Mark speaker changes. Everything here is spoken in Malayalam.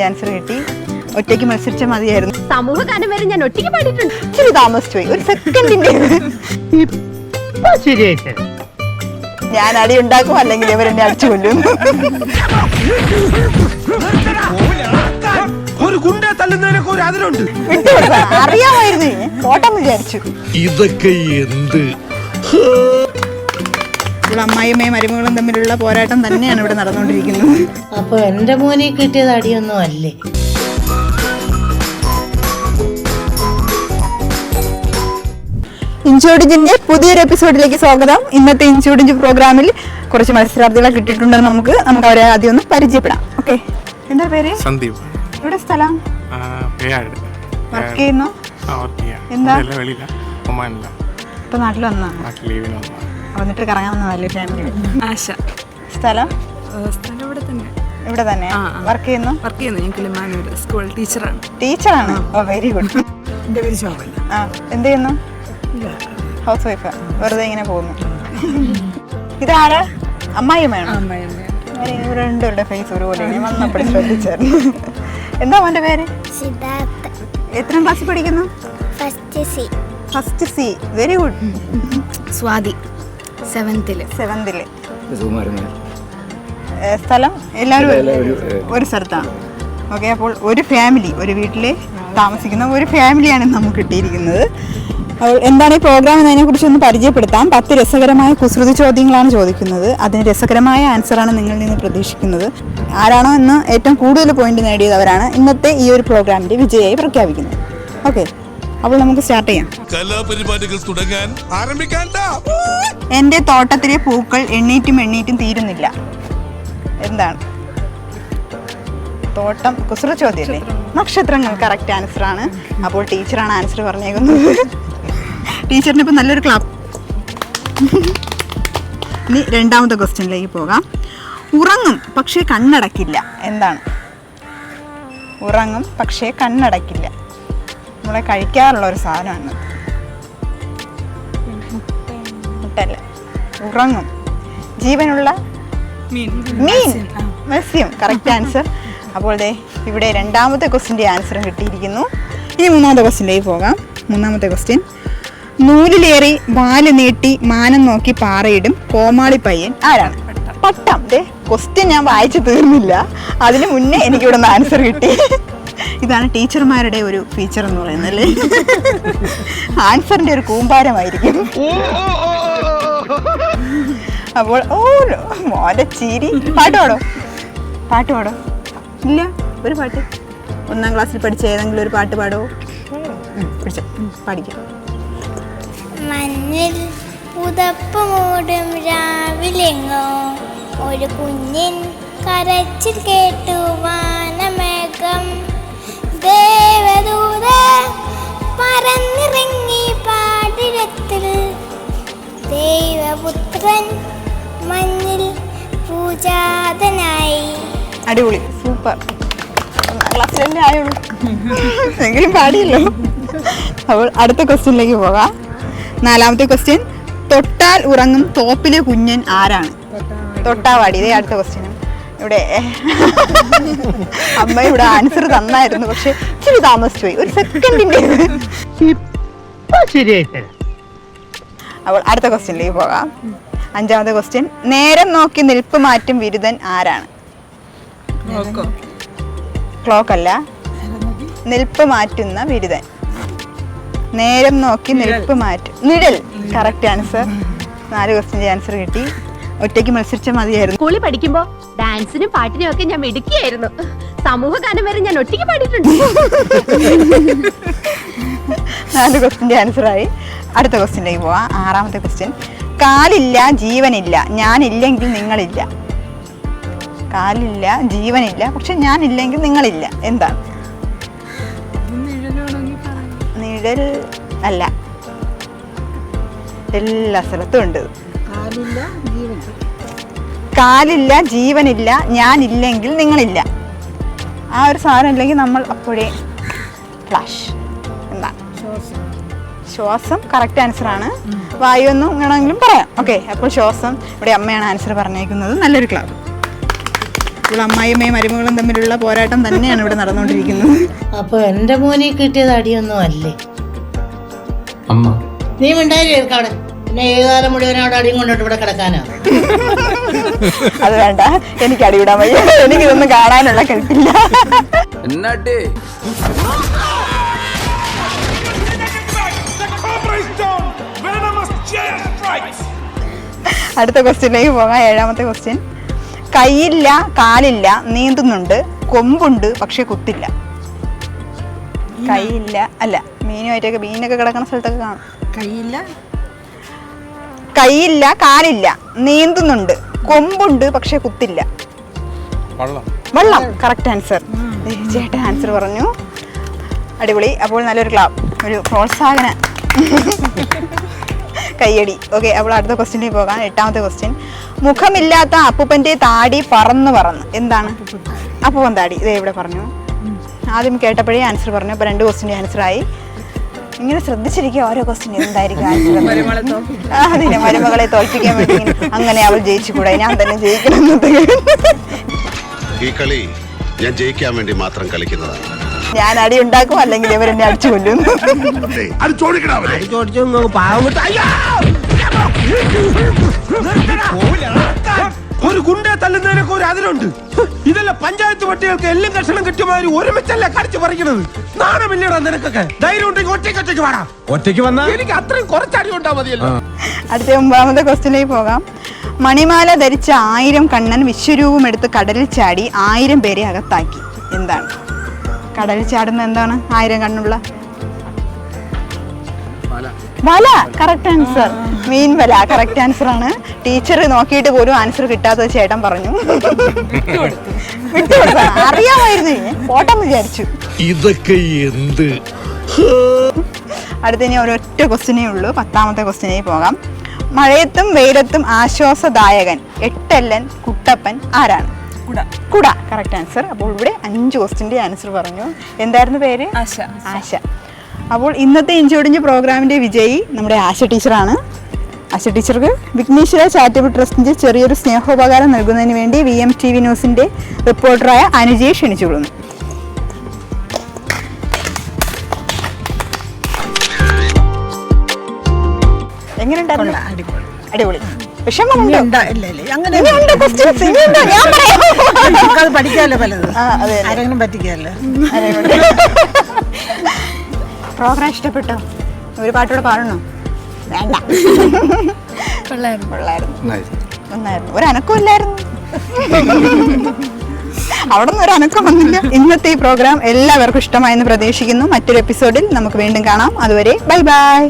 Speaker 1: ആൻസർ കിട്ടി. ഒറ്റയ്ക്ക് മത്സരിച്ച മതിയായിരുന്നു.
Speaker 2: സമൂഹ ഗാനം വരെ ഞാൻ ഒറ്റയ്ക്ക് പാടിയിട്ടുണ്ട്.
Speaker 1: ഇച്ചിരി താമസിച്ചു പോയി, ഒരു സെക്കൻഡിന്റെ. ഞാൻ അടി ഉണ്ടാക്കും, അല്ലെങ്കിൽ ഇവരെന്നെ അടിച്ചു കൊല്ലും. അറിയാമായിരുന്നു, ഓട്ടം വിചാരിച്ചു.
Speaker 3: ഇതൊക്കെ എന്ത്?
Speaker 1: ഇവിടെ അമ്മായിയമ്മയും മരുമകളും തമ്മിലുള്ള പോരാട്ടം തന്നെയാണ് ഇവിടെ നടന്നുകൊണ്ടിരിക്കുന്നത്.
Speaker 4: അപ്പൊ എന്റെ മോനെ കിട്ടിയത് അടിയൊന്നും അല്ലേ?
Speaker 1: ഇൻചോടിഞ്ചിന്റെ പുതിയൊരു എപ്പിസോഡിലേക്ക് സ്വാഗതം. ഇന്നത്തെ ഇൻചോടിഞ്ച് പ്രോഗ്രാമിൽ കുറച്ച് മത്സരാർത്ഥികളെ കിട്ടിയിട്ടുണ്ടെന്ന് നമുക്ക് അവരെ ആദ്യം ഒന്ന് പരിചയപ്പെടാം. ഓക്കെ, എന്താ പേര്?
Speaker 5: സന്ദീപ്.
Speaker 1: ഇവിടെ സ്ഥലം? വർക്ക് ചെയ്യുന്നു? എന്താ? ഇപ്പൊ നാട്ടിൽ വന്നാ വന്നിട്ട് കറങ്ങാൻ വന്നതല്ലേ ഫാമിലി?
Speaker 6: ആശ.
Speaker 1: സ്ഥലം? ഇവിടെ തന്നെ വർക്ക് ചെയ്യുന്നു?
Speaker 6: ഞാൻ കിളിമാനൂർ സ്കൂൾ ടീച്ചറാണ്.
Speaker 1: ടീച്ചറാണ്? ഓ, വെരി ഗുഡ്.
Speaker 6: എൻ്റെ പേര് ശോഭന.
Speaker 1: എന്ത് ചെയ്യുന്നു? House wife. വെറുതെ ഇങ്ങനെ പോകുന്നു. ഇതാരാ? അമ്മായിയമ്മയാണോ? രണ്ടുപേരുടെ ഫേസ് ഒരുപോലെ വന്നപ്പോഴും ശ്രദ്ധിച്ചായിരുന്നു. എന്താ മോന്റെ പേര്?
Speaker 7: സിദ്ധാർത്ഥ്.
Speaker 1: എത്രാം ക്ലാസ്സിൽ പഠിക്കുന്നു? First C. Very good.
Speaker 6: Swathi. സെവൻത്തില്.
Speaker 1: സ്ഥലം? എല്ലാവരും ഒരു സ്ഥലത്താണ്. ഓക്കെ, അപ്പോൾ ഒരു ഫാമിലി, ഒരു വീട്ടിൽ താമസിക്കുന്ന ഒരു ഫാമിലിയാണ് നമുക്ക് കിട്ടിയിരിക്കുന്നത്. അപ്പോൾ എന്താണ് ഈ പ്രോഗ്രാം എന്നതിനെ കുറിച്ച് ഒന്ന് പരിചയപ്പെടുത്താം. 10 രസകരമായ കുസൃതി ചോദ്യങ്ങളാണ് ചോദിക്കുന്നത്. അതിന് രസകരമായ ആൻസറാണ് നിങ്ങളിൽ നിന്ന് പ്രതീക്ഷിക്കുന്നത്. ആരാണോ എന്ന് ഏറ്റവും കൂടുതൽ പോയിന്റ് നേടിയത് അവരാണ് ഇന്നത്തെ ഈ ഒരു പ്രോഗ്രാമിന്റെ വിജയായി പ്രഖ്യാപിക്കുന്നത്. ഓക്കെ, അപ്പോൾ നമുക്ക് സ്റ്റാർട്ട് ചെയ്യാം.
Speaker 3: കലാപരിപാടികൾ തുടങ്ങാൻ ആരംഭിക്കാൻ.
Speaker 1: എൻ്റെ തോട്ടത്തിലെ പൂക്കൾ എണ്ണീറ്റും തീരുന്നില്ല. എന്താണ്? തോട്ടം. കുസൃതി ചോദ്യമല്ലേ? നക്ഷത്രങ്ങൾ കറക്റ്റ് ആൻസർ ആണ്. അപ്പോൾ ടീച്ചറാണ് ആൻസർ പറഞ്ഞേക്കുന്നത്. ടീച്ചറിന് ഇപ്പം നല്ലൊരു ക്ലാപ്പ്. ഇനി രണ്ടാമത്തെ ക്വസ്റ്റ്യനിലേക്ക് പോകാം. ഉറങ്ങും പക്ഷേ കണ്ണടക്കില്ല. എന്താണ്? ഉറങ്ങും പക്ഷേ കണ്ണടക്കില്ല. നമ്മളെ കഴിക്കാറുള്ള ഒരു സാധനമാണ്. മുട്ടല്ല, ഉറങ്ങും. ജീവനുള്ള മീൻ, മത്സ്യം. Correct answer. അപ്പോൾ ദേ ഇവിടെ രണ്ടാമത്തെ ക്വസ്റ്റ്യൻ്റെ ആൻസറും കിട്ടിയിരിക്കുന്നു. ഇനി മൂന്നാമത്തെ ക്വസ്റ്റ്യനിലേക്ക് പോകാം. മൂന്നാമത്തെ ക്വസ്റ്റ്യൻ. നൂലിലേറി വാല് നീട്ടി മാനം നോക്കി പാറയിടും കോമാളി പയ്യൻ ആരാണ്? പട്ടം. ദേ ക്വസ്റ്റ്യൻ ഞാൻ വായിച്ചു തീർന്നില്ല, അതിന് മുന്നേ എനിക്കിവിടെ നിന്ന് ആൻസർ കിട്ടി. ഇതാണ് ടീച്ചർമാരുടെ ഒരു ഫീച്ചർ എന്ന് പറയുന്നത് അല്ലേ? ആൻസറിൻ്റെ ഒരു കൂമ്പാരമായിരിക്കും. അപ്പോൾ ഓ മോനെ ചിരി. പാട്ട് പാടോ? ഇല്ല, ഒരു പാട്ട്. 1ാം ക്ലാസ്സിൽ പഠിച്ച ഏതെങ്കിലും ഒരു പാട്ട് പാടോ? പഠിക്കാം.
Speaker 7: മഞ്ഞിൽ പുതപ്പ് മൂടും രാവിലെങ്ങോ ഒരു കുഞ്ഞിൻ കരച്ചിൽ കേട്ടു വാനമേഘം. ദേവദൂത പറന്നിറങ്ങി പാടിടത്തിൽ ദൈവപുത്രൻ മഞ്ഞിൽ പൂജാതനായി.
Speaker 1: അടിപൊളി, സൂപ്പർ. 1ാം ക്ലാസ്സിൽ തന്നെ ആയുള്ളൂ, എങ്കിലും പാടിയല്ലോ. അപ്പോൾ അടുത്ത ക്വസ്റ്റ്യനിലേക്ക് പോകാം. 4ാമത്തെ ക്വസ്റ്റ്യൻ. തൊട്ടാൽ ഉറങ്ങും തോപ്പിലെ കുഞ്ഞൻ ആരാണ്? തൊട്ടാവാടി. ഇതേ അടുത്ത ക്വസ്റ്റ്യനും. ഇവിടെ അമ്മ ഇവിടെ ആൻസർ തന്നായിരുന്നു, പക്ഷെ ഇച്ചിരി താമസിച്ചു പോയി, ഒരു സെക്കൻഡിന്റെ. അപ്പോൾ അടുത്ത ക്വസ്റ്റ്യനിലേക്ക് പോകാം. 5ാമത്തെ ക്വസ്റ്റ്യൻ. നേരം നോക്കി നിൽപ്പ് മാറ്റും വിരുദൻ ആരാണ്? ക്ലോക്ക് അല്ല, നിൽപ്പ് മാറ്റുന്ന വിരുദൻ. നേരം നോക്കി നിൽപ്പ് മാറ്റും നിഴൽ. Correct answer. 4 ക്വസ്റ്റ്യൻ്റെ ആൻസർ കിട്ടി. ഒറ്റയ്ക്ക് മത്സരിച്ച മതിയായിരുന്നു.
Speaker 2: സ്കൂളിൽ പഠിക്കുമ്പോ ഡാൻസിനും പാട്ടിനും ഒക്കെ ഞാൻ മിടുക്കിയായിരുന്നു. സമൂഹ ഗാനം വരെ ഞാൻ ഒറ്റയ്ക്ക് പാടിയിട്ടുണ്ട്.
Speaker 1: 4 ക്വസ്റ്റ്യൻ്റെ ആൻസറായി. അടുത്ത ക്വസ്റ്റ്യനിലേക്ക് പോവാം. 6ാമത്തെ ക്വസ്റ്റ്യൻ. കാലില്ല ജീവനില്ല, ഞാനില്ലെങ്കിൽ നിങ്ങളില്ല. കാലില്ല ജീവനില്ല, പക്ഷെ ഞാനില്ലെങ്കിൽ നിങ്ങളില്ല. എന്താണ്? നിഴൽ അല്ല, എല്ലാ സ്ഥലത്തും ഉണ്ട്. കാലില്ല ജീവനില്ല, ഞാനില്ലെങ്കിൽ നിങ്ങളില്ല. ആ ഒരു സാധനം ഇല്ലെങ്കിൽ നമ്മൾ അപ്പോഴേ ഫ്ലാഷ്. എന്താണ്? ശ്വാസം. കറക്റ്റ് ആൻസർ ആണ്. വായു എന്നും വേണമെങ്കിലും പറയാം. ഓക്കെ, അപ്പോൾ ശ്വാസം. ഇവിടെ അമ്മയാണ് ആൻസർ പറഞ്ഞേക്കുന്നത്. നല്ലൊരു ക്ലാപ്പ്. ഇപ്പോൾ അമ്മായിയമ്മയും മരുമകളും തമ്മിലുള്ള പോരാട്ടം തന്നെയാണ് ഇവിടെ നടന്നുകൊണ്ടിരിക്കുന്നത്.
Speaker 4: അപ്പൊ എന്റെ മോനെ കിട്ടിയത് അടിയൊന്നും അല്ലേ?
Speaker 5: അമ്മ
Speaker 4: നീ മിണ്ടായി അവിടെ പിന്നെ ഏകാലം മുഴുവൻ അവിടെ അടിയും കൊണ്ടിട്ട് ഇവിടെ കിടക്കാനാ?
Speaker 1: അത് വേണ്ട, എനിക്ക് അടിവിടാൻ വയ്യ, എനിക്കിതൊന്നും കാണാനുള്ള കെൽപ്പില്ല.
Speaker 5: എന്നാട്ടേ
Speaker 1: അടുത്ത ക്വസ്റ്റ്യനിലേക്ക് പോകാം. 7ാമത്തെ ക്വസ്റ്റ്യൻ. കൈയില്ല കാലില്ല നീന്തുന്നുണ്ട്, കൊമ്പുണ്ട് പക്ഷെ കുത്തില്ല. കൈയില്ല അല്ല, മീനുമായിട്ടൊക്കെ മീനൊക്കെ കിടക്കുന്ന സ്ഥലത്തൊക്കെ കാണും. കൈയില്ല കാലില്ല നീന്തുന്നുണ്ട്, കൊമ്പുണ്ട് പക്ഷെ കുത്തില്ല. വെള്ളം. Correct answer. ചേട്ടൻ ആൻസർ പറഞ്ഞു. അടിപൊളി. അപ്പോൾ നല്ലൊരു ഒരു പ്രോത്സാഹന കയ്യടി. ഓക്കെ, അപ്പോൾ അടുത്ത ക്വസ്റ്റ്യനിൽ പോകാം. 8ാമത്തെ ക്വസ്റ്റ്യൻ. മുഖമില്ലാത്ത അപ്പൂപ്പൻ്റെ താടി പറന്ന് എന്താണ്? അപ്പൂപ്പൻ താടി. ഇതേ ഇവിടെ പറഞ്ഞു. ആദ്യം കേട്ടപ്പോഴേ ആൻസർ പറഞ്ഞു. അപ്പോൾ 2 ക്വസ്റ്റ്യൻ്റെ ആൻസറായി. ഇങ്ങനെ ശ്രദ്ധിച്ചിരിക്കുക ഓരോ ക്വസ്റ്റ്യൻ എന്തായിരിക്കും ആൻസർ. അതിനെ മരുമകളെ തോൽപ്പിക്കാൻ വേണ്ടി അങ്ങനെ അവൾ ജയിച്ചുകൂടാ, ഞാൻ തന്നെ ജയിക്കണം.
Speaker 8: ഈ കളി ഞാൻ ജയിക്കാൻ വേണ്ടി മാത്രം കളിക്കുന്നതാണ്.
Speaker 1: ഞാൻ അടി ഉണ്ടാക്കും, അല്ലെങ്കിൽ ഇവരെന്നെ അടിച്ചു കൊല്ലും.
Speaker 9: ഒരു ഗുണ്ടെ തല്ലുന്നതിനൊക്കെ ഒരു അതിലുണ്ട്. ഇതല്ല പഞ്ചായത്ത് പട്ടികൾക്ക് എല്ലാം കഷണം കിട്ടിയമാതിരി ഒരുമിച്ചല്ലേ കടിച്ചു പറിക്കുന്നത്. നാണമില്ലടാ നിനക്കൊക്കെ. ധൈര്യം ഉണ്ടെങ്കിൽ ഒറ്റയ്ക്ക് വാടാ. ഒറ്റയ്ക്ക് വന്നാൽ എനിക്ക് അത്രയും കുറച്ചടി ഉണ്ടാ മതിയല്ലോ.
Speaker 1: അടുത്ത 9ാമത്തെ ക്വസ്റ്റ്യനിലേക്ക് പോകാം. മണിമാല ധരിച്ച 1000 കണ്ണൻ വിശ്വരൂപം എടുത്ത് കടലിൽ ചാടി 1000 പേരെ അകത്താക്കി. എന്താണ്? കടലിൽ ചാടുന്ന എന്താണ് 1000 കണ്ണുള്ള? വല. Correct answer. മീൻ വല. കറക്റ്റ് ആൻസർ ആണ്. ടീച്ചർ നോക്കിയിട്ട് പോലും ആൻസർ കിട്ടാത്തത് ചേട്ടൻ പറഞ്ഞു. അറിയാമായിരുന്നു, പോട്ടെന്ന് വിചാരിച്ചു.
Speaker 3: ഇതൊക്കെ എന്ത്?
Speaker 1: അടുത്ത ഇനി ഒരൊറ്റ ക്വസ്റ്റ്യനേ ഉള്ളൂ. 10ാമത്തെ ക്വസ്റ്റ്യനിലേക്ക് പോകാം. മഴയത്തും വെയിലത്തും ആശ്വാസദായകൻ എട്ടല്ലൻ കുട്ടപ്പൻ ആരാണ്? കുട. Correct answer. അപ്പോൾ ഇവിടെ 5 ക്വസ്റ്റ്യൻ്റെ ആൻസർ പറഞ്ഞു. എന്തായിരുന്നു പേര്? ആശ. അപ്പോൾ ഇന്നത്തെ ഇഞ്ചോടിഞ്ച് പ്രോഗ്രാമിൻ്റെ വിജയി നമ്മുടെ ആശ ടീച്ചറാണ്. ആശ ടീച്ചർക്ക് വിഘ്നേശ്വര ചാരിറ്റബിൾ ട്രസ്റ്റിൻ്റെ ചെറിയൊരു സ്നേഹോപകാരം നൽകുന്നതിന് വേണ്ടി VMTV ന്യൂസിൻ്റെ റിപ്പോർട്ടറായ അനുജയെ ക്ഷണിച്ചുകൊള്ളുന്നു. എങ്ങനെയുണ്ടായിരുന്നു? അടിപൊളി. വിഷമമുണ്ടോ?
Speaker 4: പഠിക്കാമല്ലോ പലത്.
Speaker 1: ആരെങ്കിലും പറ്റിക്കാമല്ലോ. പ്രോഗ്രാം ഇഷ്ടപ്പെട്ടോ? ഒരു പാട്ടോടെ പാടണോ? വേണ്ട. ഒന്നായിരുന്നു. ഒരനക്കം ഇല്ലായിരുന്നു. അവിടെ നിന്ന് ഒരു അനക്കം വന്നില്ല. ഇന്നത്തെ ഈ പ്രോഗ്രാം എല്ലാവർക്കും ഇഷ്ടമായെന്ന് പ്രതീക്ഷിക്കുന്നു. മറ്റൊരു എപ്പിസോഡിൽ നമുക്ക് വീണ്ടും കാണാം. അതുവരെ ബൈ ബൈ.